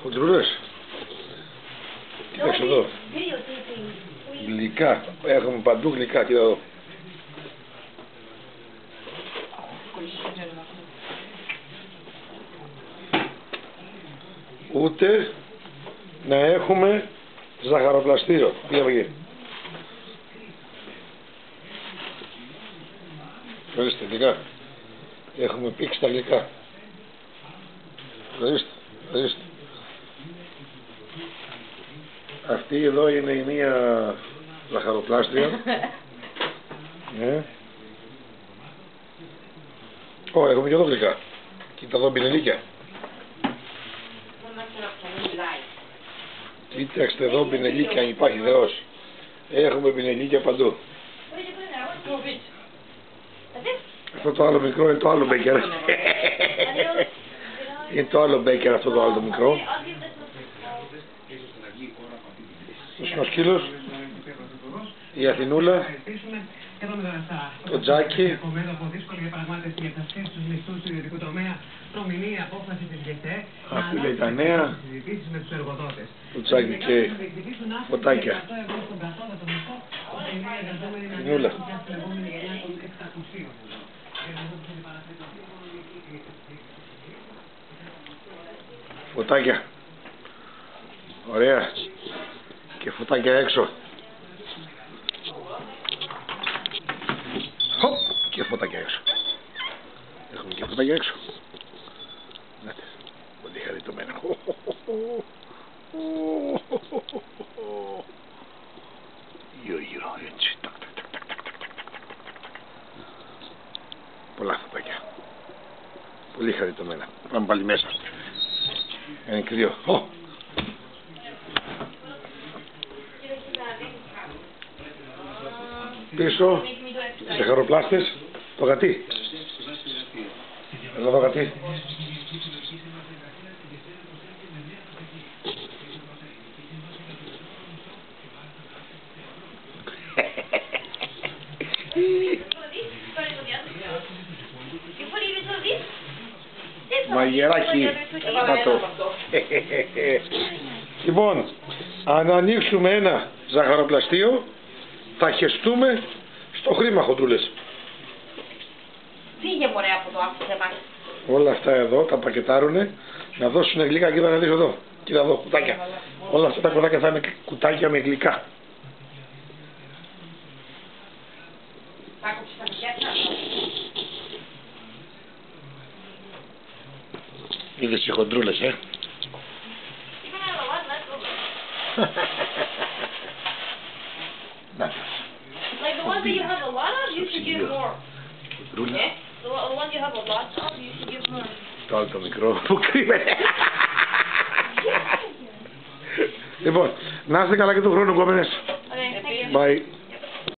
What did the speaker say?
Χοντρούλες. Κοίταξε εδώ. Γλυκά. Έχουμε παντού γλυκά. Κοίτα εδώ. Ούτε να έχουμε ζαχαροπλαστείο. Πήγαμε εκεί. Ορίστε γλυκά. Έχουμε πήξει τα γλυκά. Ορίστε. Αυτή εδώ είναι η μία ζαχαροπλάστεια. Ναι. Ω, έχουμε και εδώ γλυκά. Κοίτα εδώ πινελίκια. Κοίταξτε εδώ πινελίκια, αν υπάρχει Θεός. Έχουμε πινελίκια παντού. Αυτό το άλλο μικρό είναι το άλλο μπέκερ. Είναι το άλλο μπέκερ αυτό το άλλο μικρό. Ο σκύλος, η Αθηνούλα, το Τζάκι, αυτή λέει τα νέα, το Τζάκι και φωτάκια. Αθηνούλα. Φωτάκια. Ωραία. Και φωτάκια έξω. Χωπ, και φωτάκια έξω. Έχουμε και φωτάκια έξω. Νάτε, πολύ χαριτωμένα. Γύρω, έτσι. Πολλά φωτάκια. Πολύ χαριτωμένα. Πάμε πάλι μέσα. Είναι κρύο. Πίσω, ζαχαροπλάστες, το γατί. Εδώ το γατί. Μαγεράκι. Λοιπόν, αν ανοίξουμε ένα ζαχαροπλαστείο, θα χεστούμε στο χρήμα, χοντρούλες. Φύγε μωρέ από το άφησε μας. Όλα αυτά εδώ τα πακετάρουνε να δώσουν γλυκά. Κοίτα να δεις εδώ. Κοίτα εδώ, κουτάκια. Όλα αυτά τα κουτάκια θα είναι κουτάκια με γλυκά. Θα άκουψεις τα πακέτα. Είδες οι χοντρούλες, Like the ones that you have a lot of, you should give more. Yeah? The ones you have a lot of, you should give more. Το άλλο το μικρό που κρύβεται. Λοιπόν, να είστε καλά και του χρόνου, κόμενες. Okay, thank you. Bye.